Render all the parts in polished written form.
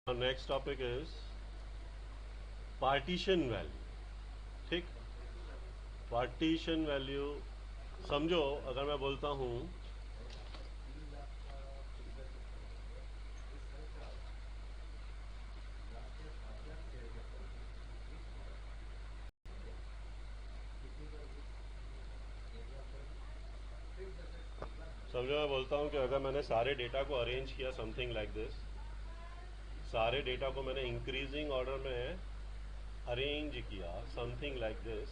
Our next topic is partition value. ठीक, partition value समझो। अगर मैं बोलता हूं समझो मैं बोलता हूं कि अगर मैंने सारे डेटा को अरेंज किया समथिंग लाइक दिस, सारे डेटा को मैंने इंक्रीजिंग ऑर्डर में अरेंज किया समथिंग लाइक दिस,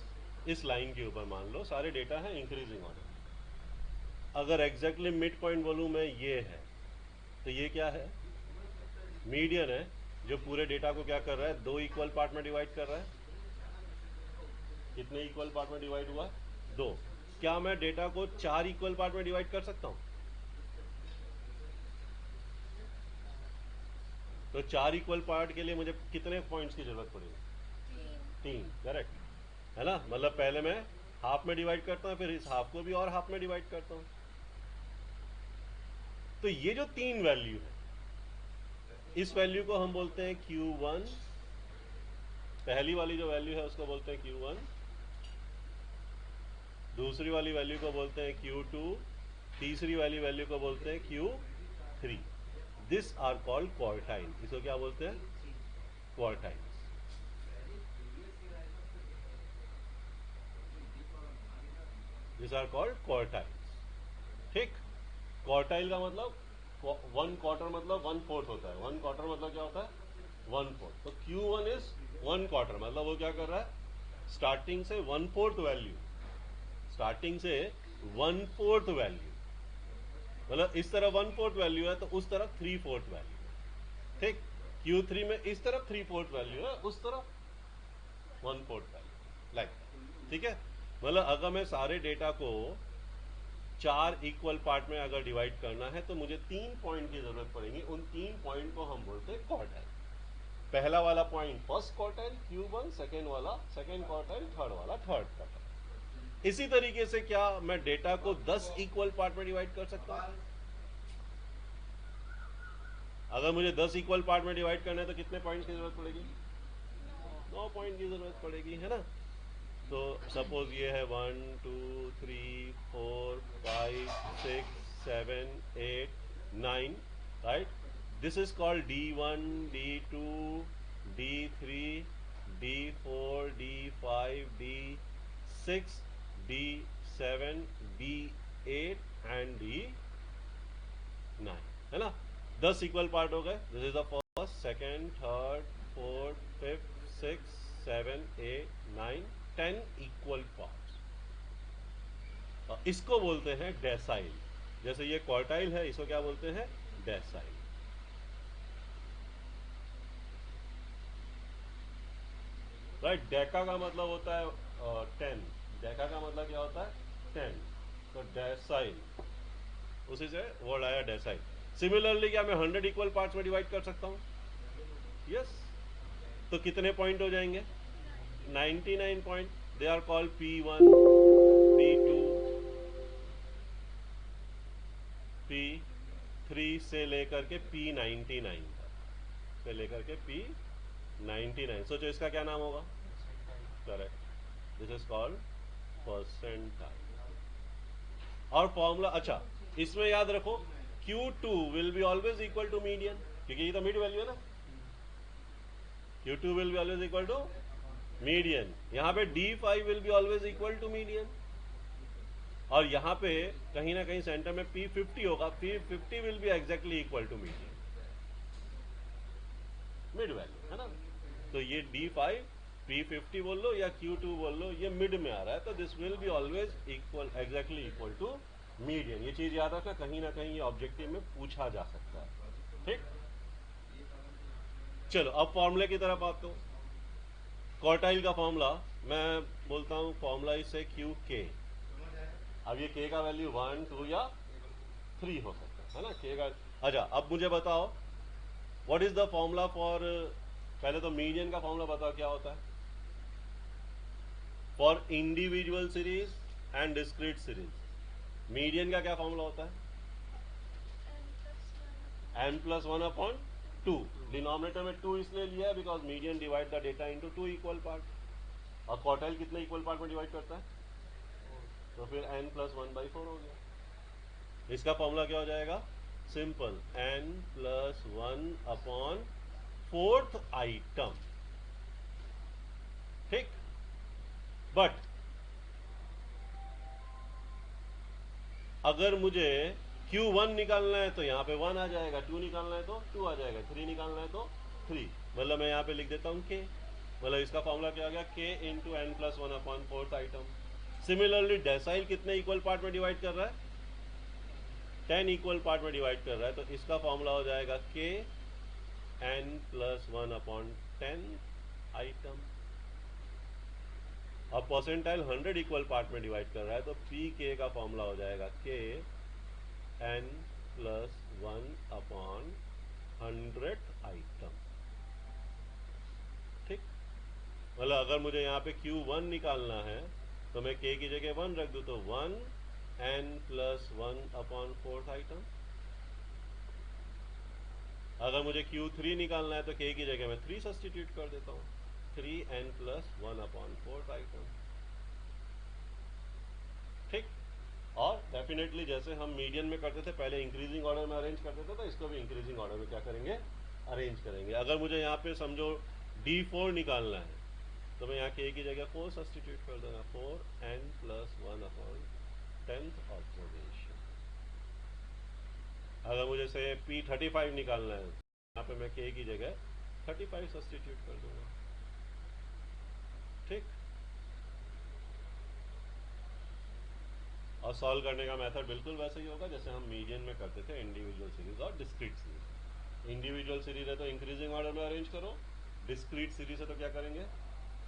इस लाइन के ऊपर मान लो सारे डेटा हैं इंक्रीजिंग ऑर्डर। अगर एग्जैक्टली मिड पॉइंट बोलूं मैं ये है, तो ये क्या है? मीडियन है, जो पूरे डेटा को क्या कर रहा है? दो इक्वल पार्ट में डिवाइड कर रहा है। कितने इक्वल पार्ट में डिवाइड हुआ? दो। क्या मैं डेटा को चार इक्वल पार्ट में डिवाइड कर सकता हूं? तो चार इक्वल पार्ट के लिए मुझे कितने पॉइंट्स की जरूरत पड़ेगी? तीन। करेक्ट है ना? मतलब पहले मैं हाफ में डिवाइड करता हूं, फिर इस हाफ को भी और हाफ में डिवाइड करता हूं। तो ये जो तीन वैल्यू है, इस वैल्यू को हम बोलते हैं Q1। पहली वाली जो वैल्यू है उसको बोलते हैं Q1, दूसरी वाली वैल्यू को बोलते हैं Q2, तीसरी वाली वैल्यू को बोलते हैं Q3। This are called quartile. इसको क्या बोलते हैं? Quartiles. This are called quartiles. ठीक, क्वार्टाइल का मतलब वन क्वार्टर मतलब वन फोर्थ होता है। वन क्वार्टर मतलब क्या होता है? One fourth. तो Q1 इज वन क्वार्टर, मतलब वो क्या कर रहा है? स्टार्टिंग से वन फोर्थ वैल्यू, स्टार्टिंग से वन फोर्थ वैल्यू, मतलब इस तरफ वन फोर्थ वैल्यू है तो उस तरफ थ्री फोर्थ वैल्यू है। ठीक, Q3 में इस तरफ थ्री फोर्थ वैल्यू है, उस तरफ वन फोर्थ वैल्यू, लाइक। ठीक है, मतलब अगर मैं सारे डेटा को चार इक्वल पार्ट में अगर डिवाइड करना है तो मुझे तीन पॉइंट की जरूरत पड़ेगी। उन तीन पॉइंट को हम बोलते हैं क्वार्टाइल। पहला वाला point first quartile Q1, second वाला सेकेंड क्वार्टाइल, थर्ड वाला थर्ड क्वार्टाइल। इसी तरीके से क्या मैं डेटा को 10 इक्वल पार्ट में डिवाइड कर सकता हूं? अगर मुझे 10 इक्वल पार्ट में डिवाइड करना है तो कितने पॉइंट की जरूरत पड़ेगी? 9 पॉइंट की जरूरत पड़ेगी, है ना? तो सपोज ये है 1 2 3 4 5 6 7 8 9, right? This is called D1, D2, D3, D4, D5, D6, D7, D8 and D9, है ना? 10 इक्वल पार्ट हो गए। This is the first, second, third, fourth, fifth, six, seven, eight, nine, 10 equal parts. इसको बोलते हैं decyl. जैसे ये quartile है, इसको क्या बोलते हैं? डेसाइल। राइट, डेका का मतलब होता है 10। डेका का मतलब क्या होता है? 10। तो डेसाइल, उसी से वर्ड आया डेसाइल। सिमिलरली क्या मैं 100 इक्वल पार्ट्स में डिवाइड कर सकता हूँ? यस। तो कितने पॉइंट हो जाएंगे? 99 point. They are called P1, P2, P3 से लेकर के P99 तक, से लेकर के P99। सोचो इसका क्या नाम होगा? Correct, this is called percentile. और फॉर्मूला, अच्छा, इसमें याद रखो Q2 will be always equal to median, क्योंकि ये तो मिड वैल्यू है ना। Q2 will be always equal to median. यहां पे D5 will be always equal to median, और यहां पे कहीं ना कहीं सेंटर में P50 होगा। P50 will be exactly equal to median, mid value, है ना? तो ये D5, P50 बोल लो या Q2 बोल लो, ये मिड में आ रहा है, तो this will be always equal, exactly equal to median. ये चीज याद रखना, कहीं ना कहीं ये ऑब्जेक्टिव में पूछा जा सकता है। ठीक, चलो अब फॉर्मूले की तरफ आते हो। क्वार्टाइल का फॉर्मूला मैं बोलता हूं, फॉर्मूला इज QK। अब ये K का वैल्यू 1 2 या 3 हो सकता है ना? K का। अच्छा, अब मुझे बताओ what is the formula for, पहले तो मीडियन का फॉर्मूला बताओ क्या होता है for individual series and discrete series. Median का क्या फॉर्मूला होता है? n+1/2। डिनोमिनेटर में 2 इसलिए लिया है because median divide the data into 2 equal part, और क्वार्टाइल कितने इक्वल पार्ट में डिवाइड करता है, तो फिर n + 1/4 हो गया। इसका फॉर्मूला क्या हो जाएगा, सिंपल n + 1/4 आइटम, ठीक। बट अगर मुझे Q1 निकालना है तो यहाँ पे 1 आ जाएगा, 2 निकालना है तो 2 आ जाएगा, 3 निकालना है तो 3, मतलब मैं यहाँ पे लिख देता हूँ k, मतलब इसका फॉर्मूला क्या आ गया, k × n + 1/4 item. Similarly decyl कितने इक्वल पार्ट में डिवाइड कर रहा है, 10 इक्वल पार्ट में डिवाइड कर रहा है, तो इसका फॉर्मूला हो जाएगा k n + 1/10 आइटम। और परसेंटाइल 100 इक्वल पार्ट में डिवाइड कर रहा है, तो pk का फॉर्मूला हो जाएगा k n + 1/100 आइटम, ठीक। मतलब अगर मुझे यहाँ पे Q1 निकालना है तो मैं k की जगह 1 रख दूँ, तो 1 n + 1/4 आइटम। अगर मुझे Q3 निकालना है तो k की जगह मैं 3 सब्स्टिट्यूट कर देता हूँ, 3n + 1/4 आइटम, ठीक। और डेफिनेटली जैसे हम मीडियन में करते थे, पहले इंक्रीजिंग ऑर्डर में अरेंज करते थे, तो इसको भी इंक्रीजिंग ऑर्डर में क्या करेंगे, अरेंज करेंगे। अगर मुझे यहाँ पे समझो D4 निकालना है तो मैं यहाँ k की जगह 4 सब्स्टिट्यूट कर दूंगा, 4n + 1/10 ऑब्जर्वेशन। अगर मुझे से P35 निकालना है, यहाँ पे मैं k की जगह 35 सब्स्टिट्यूट कर दूंगा, ठीक। और सॉल्व करने का मेथड बिल्कुल वैसे ही होगा जैसे हम मीडियन में करते थे, इंडिविजुअल सीरीज और डिस्क्रीट सीरीज। इंडिविजुअल सीरीज है तो इंक्रीजिंग ऑर्डर में अरेंज करो, डिस्क्रीट सीरीज है तो क्या करेंगे,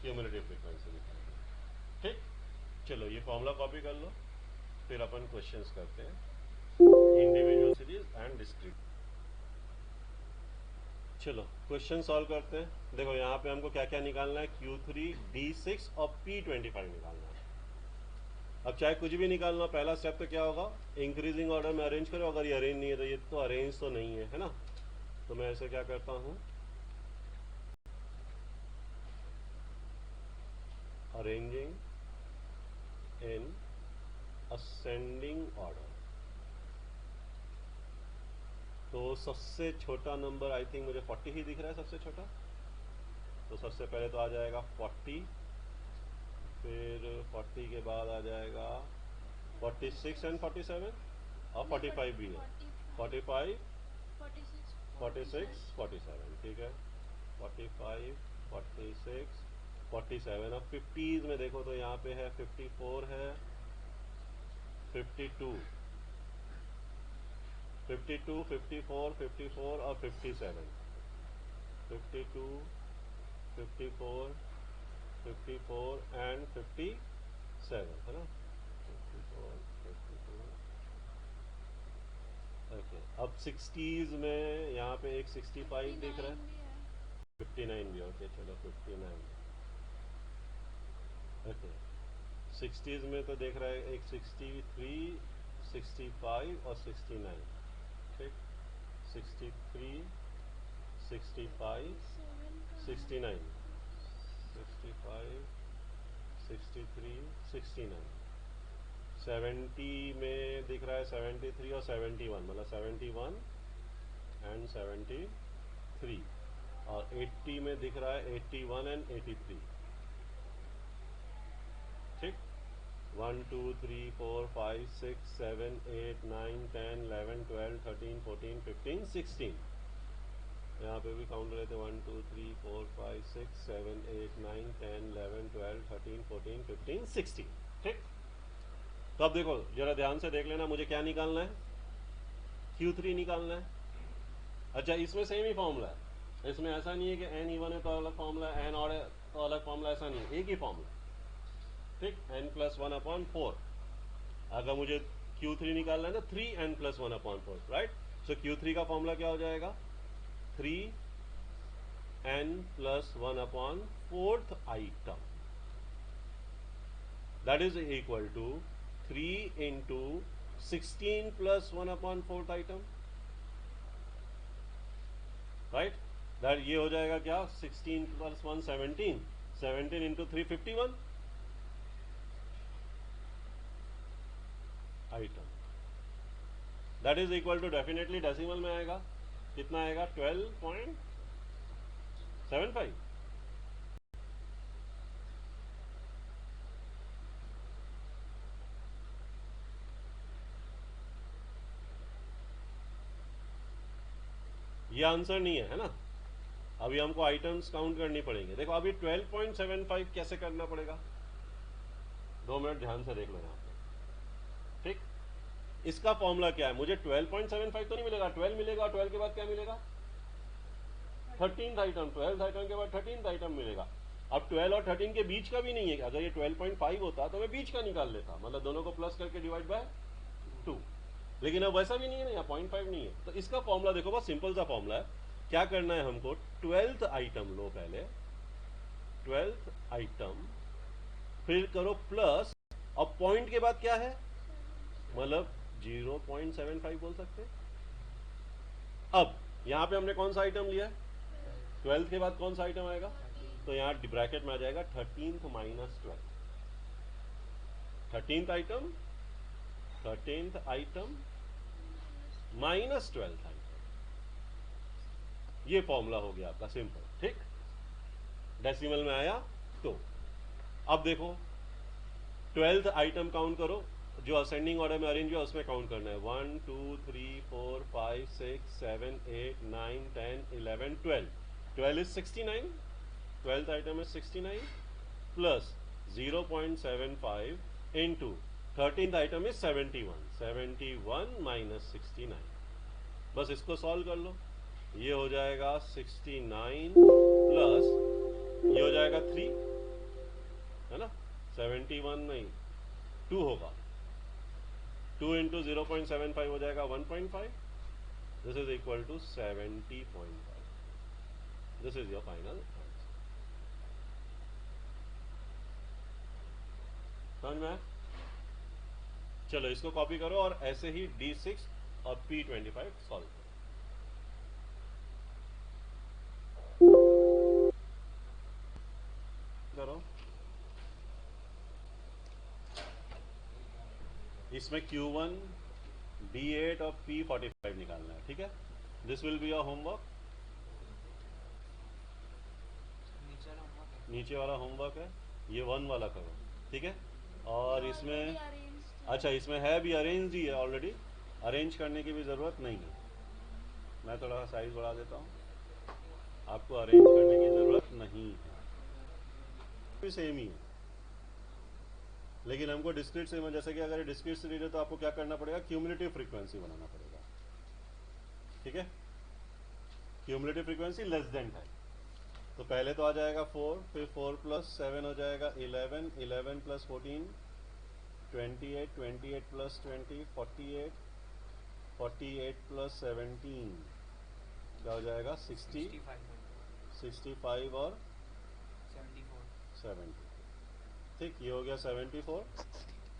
क्यूमुलेटिव फ्रीक्वेंसी निकालेंगे, ठीक। चलो ये फॉर्मूला कॉपी कर लो, फिर अपन क्वेश्चंस करते हैं, इंडिविजुअल सीरीज एंड डिस्क्रीट। चलो क्वेश्चन सॉल्व करते हैं। देखो यहाँ पे हमको क्या क्या निकालना है, Q3, D6 और P25 निकालना है। अब चाहे कुछ भी निकालना, पहला स्टेप तो क्या होगा, इंक्रीजिंग ऑर्डर में अरेंज करो। अगर ये अरेंज नहीं है तो ये तो अरेंज तो नहीं है ना, तो मैं ऐसे क्या करता हूँ, अरेंजिंग इन असेंडिंग ऑर्डर। तो सबसे छोटा नंबर आई थिंक मुझे 40 ही दिख रहा है सबसे छोटा, तो सबसे पहले तो आ जाएगा 40, फिर 40 के बाद आ जाएगा 46 एंड 47 और 45 भी है, 45 46 47, ठीक है, 45 46 47। अब 50s में देखो तो यहाँ पे है 54 है, 52 52 54 54 और 57, 52 54 54 एंड 57 है ना, 54 52। ओके, अब 60s में यहाँ पे एक 65 दिख रहा है, 59 भी, ओके चलो 59, ओके। 60s में तो देख रहा है एक 63 65 और 69, ठीक, 63 65 69 65 63 69। 70 में दिख रहा है 73 और 71, मतलब 71 एंड 73। और 80 में दिख रहा है 81 एंड 83, ठीक। 1 2 3 4 5 6 7 8 9 10 11 12 13 14 15 16। यहाँ पे भी काउंट रहते 1 2 3 4 5 6 7 8 9 10 11 12 13 14 15 16, ठीक। तो अब देखो जरा ध्यान से देख लेना, मुझे क्या निकालना है, Q3 निकालना है। अच्छा इसमें सेम ही फॉर्मूला है, इसमें ऐसा नहीं है कि n इवन है तो अलग फॉर्मूला है, n ऑड है तो अलग फॉर्मूला, ऐसा नहीं है, एक ही फॉर्मूला, ठीक, n + 1/4। अगर मुझे Q3 निकालना है तो 3n + 1/4, राइट। सो Q3 का फॉर्मूला क्या हो जाएगा, 3n + 1/4 item, that is equal to 3 into 16 + 1/4 item, right। That ये हो जाएगा क्या, 16 plus 1 17, 17 into 3 51 item. That is equal to, definitely decimal में आएगा, कितना आएगा 12.75। ये आंसर नहीं है ना। अभी हमको आइटम्स काउंट करनी पड़ेंगे। देखो अभी 12.75 कैसे करना पड़ेगा, 2 मिनट ध्यान से देख लो यहाँ पे। ठीक, इसका फॉर्मूला क्या है, मुझे 12.75 तो नहीं मिलेगा, 12 मिलेगा, 12 के बाद क्या मिलेगा 13th आइटम, 12th आइटम के बाद 13th आइटम मिलेगा। अब 12 और 13 के बीच का भी नहीं है, अगर ये 12.5 होता तो मैं बीच का निकाल लेता, मतलब दोनों को प्लस करके डिवाइड बाय 2, लेकिन अब वैसा भी नहीं है ना, यहाँ 0.5 नहीं है। तो इसका फॉर्मूला देखो, बहुत सिंपल सा फॉर्मूला है। क्या करना है हमको, 12th आइटम लो पहले, 12th आइटम, फिर करो प्लस, अब पॉइंट के बाद क्या है, मतलब 0.75 बोल सकते हैं। अब यहां पे हमने कौन सा आइटम लिया है, 12th के बाद कौन सा आइटम आएगा, तो यहाँ ब्रैकेट में आ जाएगा 13th minus 12th, 13th item, 13th item minus 12th item. ये फॉर्मूला हो गया आपका सिंपल। ठीक, डेसिमल में आया तो। अब देखो 12th आइटम काउंट करो, जो असेंडिंग ऑर्डर में अरेंज हुआ उसमें काउंट करना है, 1 2 3 4 5 6 7 8 9 10 11 12, 12 is 69, 12th item is 69 plus 0.75 into 13th item is 71, 71 minus 69। बस इसको सॉल्व कर लो, ये हो जाएगा 69 प्लस ये हो जाएगा 3, है ना, 71 नहीं 2 होगा, 2 इंटू 0.75 हो जाएगा 1.5, this is equal to 70.5, this is your final answer. समझ में आया? चलो इसको कॉपी करो और ऐसे ही D6 और P25 सॉल्व करो। इसमें Q1 D8 और P45 निकालना है, ठीक है। This will be your homework, नीचे वाला होमवर्क है, ये 1 वाला करो, ठीक है। और इसमें अच्छा, इसमें है भी अरेंज ही है ऑलरेडी, अरेंज करने की भी ज़रूरत नहीं है। मैं थोड़ा सा साइज बढ़ा देता हूँ, आपको अरेंज करने की ज़रूरत नहीं है, भी सेम ही है। लेकिन हमको डिस्क्रीट से, जैसे कि अगर डिस्क्रीट सीरीज है तो आपको क्या करना पड़ेगा, क्यूमुलेटिव फ्रीक्वेंसी बनाना पड़ेगा, ठीक है। क्यूमुलेटिव फ्रीक्वेंसी लेस देन 10, तो पहले तो आ जाएगा 4, फिर 4 प्लस 7 हो जाएगा 11, 11 प्लस 14 28, 28 प्लस 20 48, 48 प्लस 17 क्या हो जाएगा 60, 65 और 70। ठीक, ये हो गया 74,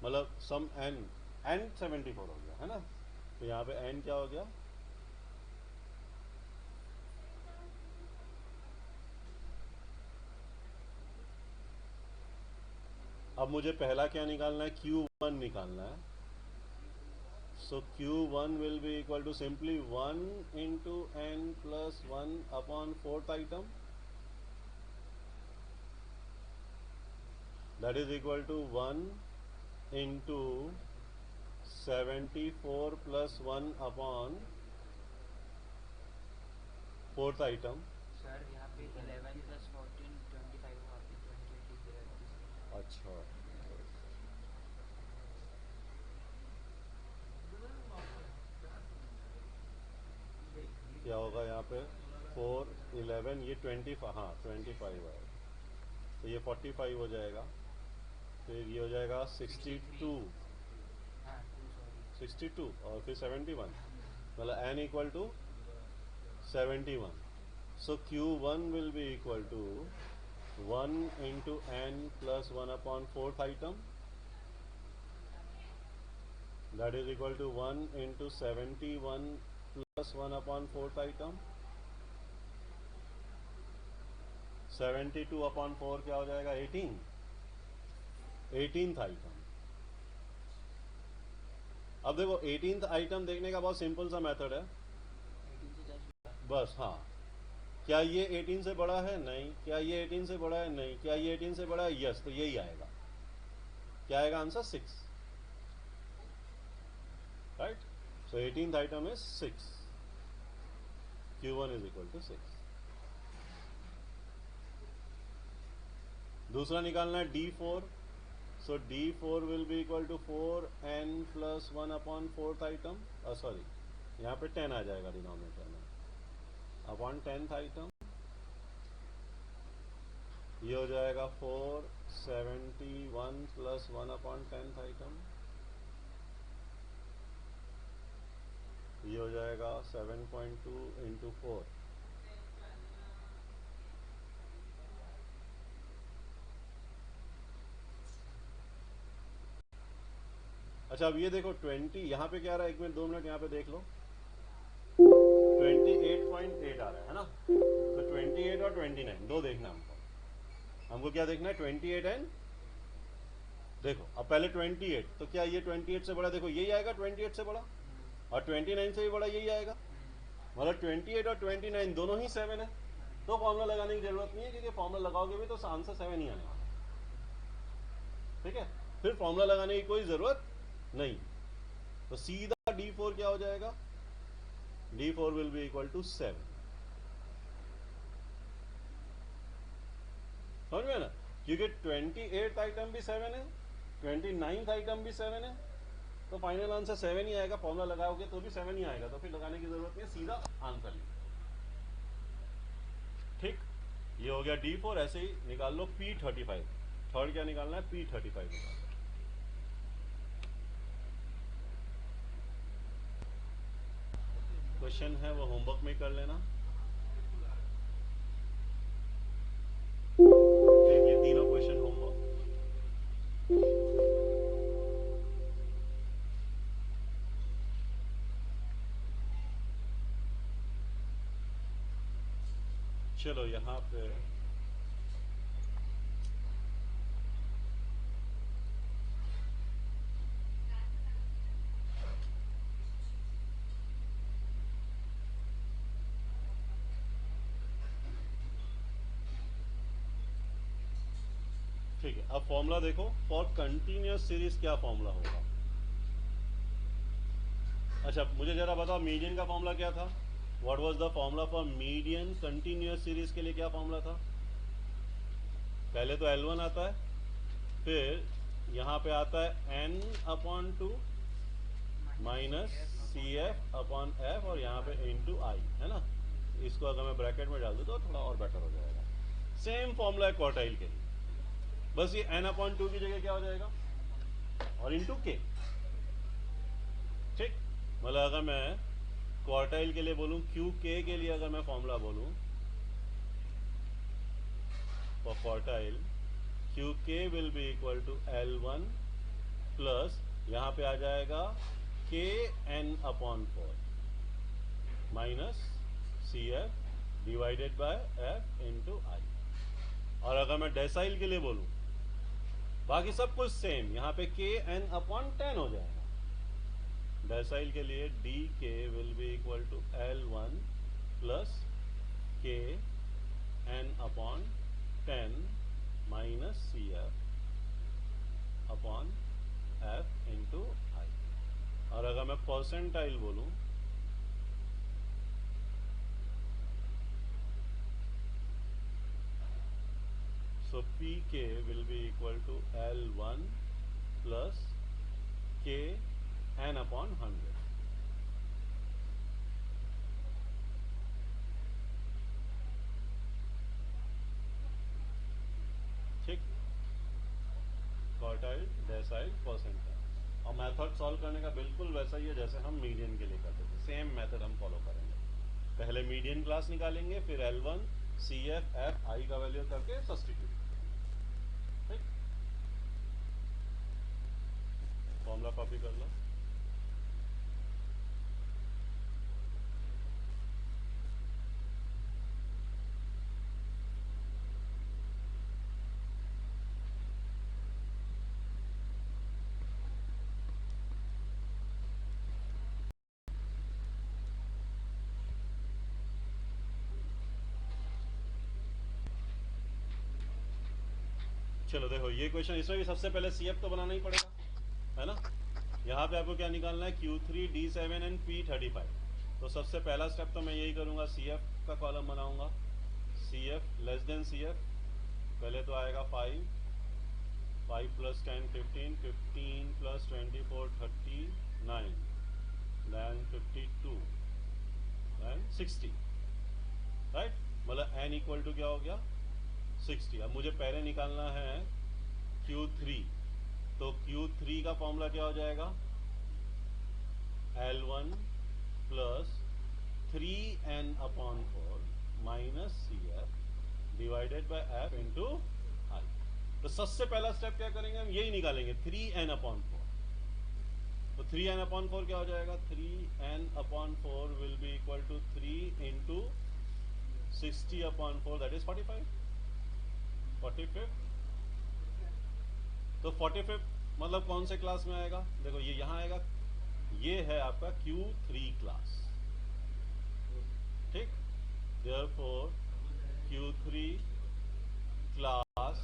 मतलब सम एन, एन 74 हो गया, है ना। तो यहाँ पे एन क्या हो गया, अब मुझे पहला क्या निकालना है, Q1 निकालना है। So Q1 will be equal to simply 1 into n plus 1 upon 4th item, that is equal to 1 into 74 plus 1 upon 4th item. Sir यहाँ पे 11 प्लस 14 25 वहाँ पे 28 लिख दिया है। अच्छा, क्या होगा यहाँ पे 4 11, ये 20, हाँ 25 है, तो ये 45 हो जाएगा, फिर ये हो जाएगा 62, हाँ 2 सॉरी 62 और फिर 71, मतलब n equal to 71। So Q1 will be equal to 1 into n plus 1 upon 4th item, that is equal to 1 into 71 plus 1 upon 4th item, 72/4 क्या हो जाएगा? 18, 18th आइटम। अब देखो 18th आइटम देखने का बहुत सिंपल सा मेथड है, 18 से जस्ट बस। हाँ, क्या ये 18 से बड़ा है? नहीं। क्या ये 18 से बड़ा है? नहीं। क्या ये 18 से बड़ा है? यस, तो यही आएगा। क्या आएगा answer? 6, right? So 18th item is 6, Q1 is equal to 6। दूसरा निकालना है D4, so D4 will be equal to 4n plus 1/4th item, sorry यहाँ पे 10 आ जाएगा डिनोमिनेटर में, अपॉन 10th आइटम। ये हो जाएगा 471 प्लस 1/10th आइटम, ये हो जाएगा 7.2 इंटू 4। अच्छा, अब ये देखो 20, यहाँ पे क्या आ रहा है? 1 मिनट 2 मिनट यहाँ पे देख लो, 28.8 आ रहा है ना? तो 28 और 29 दो देखना हमको क्या देखना है? 28 एंड, देखो अब पहले 28, तो क्या ये 28 से बड़ा? देखो यही आएगा 28 से बड़ा, और 29 से भी बड़ा यही आएगा, मतलब 28 और 29 दोनों ही 7 है। तो फॉर्मूला लगाने की जरूरत नहीं है, क्योंकि फॉर्मूला लगाओगे भी तो आंसर 7 ही आने वाला। ठीक है, फिर फॉर्मूला लगाने की कोई जरूरत नहीं। तो सीधा D4 क्या हो जाएगा? D4 will be equal to 7। समझ में ना? क्योंकि 28th आइटम भी 7 है, 29th आइटम भी 7 है, तो फाइनल आंसर 7 ही आएगा। फॉर्मूला लगाओगे तो भी 7 ही आएगा, तो फिर लगाने की जरूरत नहीं है, सीधा आंसर लिखो। ठीक, ये हो गया D4। ऐसे ही निकाल लो P35। थर्ड क्या निकालना है? P35 निकालना। क्वेश्चन है वो होमवर्क में कर लेना। ठीक, ये तीनों क्वेश्चन होमवर्क। चलो यहाँ पे ठीक है, अब फॉर्मूला देखो। फॉर कंटिन्यूअस सीरीज क्या फॉर्मूला होगा? अच्छा, मुझे जरा बताओ, मीडियन का फॉर्मूला क्या था? What was the formula for median continuous series के लिए? क्या फॉर्मूला था? पहले तो L1 आता है, फिर यहाँ पे आता है n/2 माइनस CF/F, और यहाँ पे इंटू आई, है ना? इसको अगर मैं ब्रैकेट में डाल दूँ तो थोड़ा और बेटर हो जाएगा। सेम फॉर्मूला है क्वार्टाइल के लिए, बस ये n/2 की जगह क्या हो जाएगा? और इंटू के। ठीक, मतलब अगर मैं क्वार्टाइल के लिए बोलूँ, QK के लिए अगर मैं फॉर्मूला बोलूँ for quartile, QK will be equal to L1 plus यहाँ पे आ जाएगा KN/4 minus CF divided by F into I. और अगर मैं डेसाइल के लिए बोलूँ, बाकी सब कुछ सेम, यहाँ पे KN/10 हो जाएगा। डेसाइल के लिए DK will be equal to L1 plus KN/10 minus CF/F into I. और अगर मैं परसेंटाइल बोलूँ, so PK will be equal to L1 plus KN/100। ठीक, क्वार्टाइल, डेसाइल, परसेंटाइल। और मेथड सॉल्व करने का बिल्कुल वैसा ही है जैसे हम मीडियन के लिए करते थे, सेम मेथड हम फॉलो करेंगे। पहले मीडियन क्लास निकालेंगे, फिर L1 CF F I का वैल्यू करके सब्स्टिट्यूट। ठीक, फॉर्मूला कॉपी कर लो। चलो देखो ये क्वेश्चन, इसमें भी सबसे पहले CF तो बनाना ही पड़ेगा, है ना। यहाँ पे आपको क्या निकालना है, Q3 D7 एंड P35। तो सबसे पहला स्टेप तो मैं यही करूँगा, CF का कॉलम बनाऊंगा। CF लेस देन CF, पहले तो आएगा 5 plus 10 15, 15 plus 24 39, then 52, then 60, right. मतलब n इक्वल टू क्या हो गया, 60। अब मुझे पहले निकालना है Q3, तो Q3 का फॉर्मूला क्या हो जाएगा, L1 plus 3n/4 minus CF divided by F into I। तो सबसे पहला स्टेप क्या करेंगे, हम यही निकालेंगे 3n/4। तो 3n/4 क्या हो जाएगा, 3n/4 will be equal to 3 into 60/4, that is 45। तो 45 मतलब कौन से क्लास में आएगा, देखो ये यहां आएगा, ये है आपका Q3 क्लास, ठीक। देयरफॉर Q3 क्लास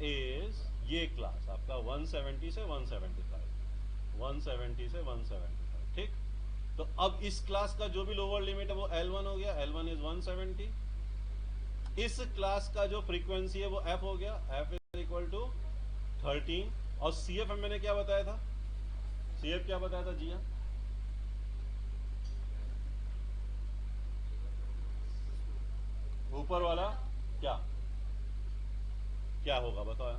इज ये क्लास आपका 170 से 175, 170 से 175, ठीक। तो अब इस क्लास का जो भी लोअर लिमिट है वो L1 हो गया, L1 इज 170। इस क्लास का जो फ्रीक्वेंसी है वो F हो गया, F इज इक्वल टू 13। और CF मैंने क्या बताया था, CF क्या बताया था जी, ऊपर वाला क्या क्या होगा बताओ,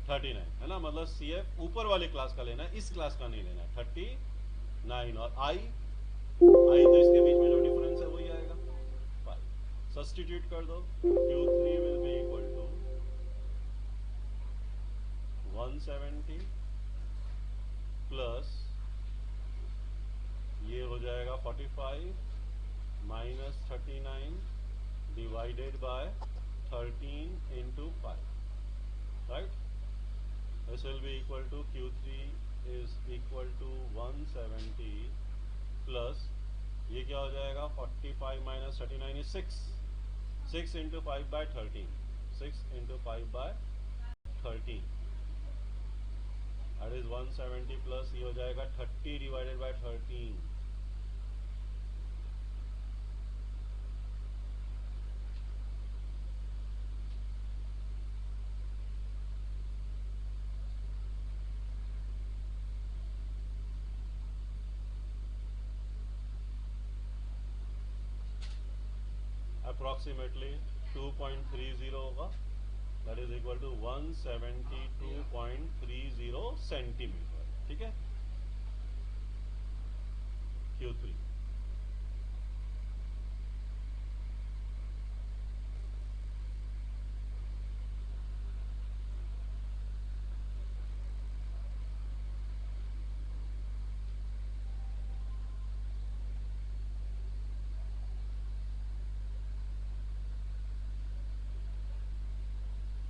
39 है ना। मतलब CF ऊपर वाले क्लास का लेना है, इस क्लास का नहीं लेना है, 39। और I तो इसके बीच में जो डिफरेंस है वही आएगा 5। सब्स्टिट्यूट कर दो, Q3 will be equal to 170 plus ये हो जाएगा 45 minus 39 divided by 13 into 5, right. This will be equal to Q3 is equal to 170 plus ये क्या हो जाएगा, 45 minus 39 is 6, 6 into 5 by 13, 6 into 5 by 13, that is 170 plus ये हो जाएगा 30 डिवाइडेड बाय 13। अप्रोक्सीमेटली 2.30 होगा, that is equal to 172.30 centimetre, ठीक है। Q3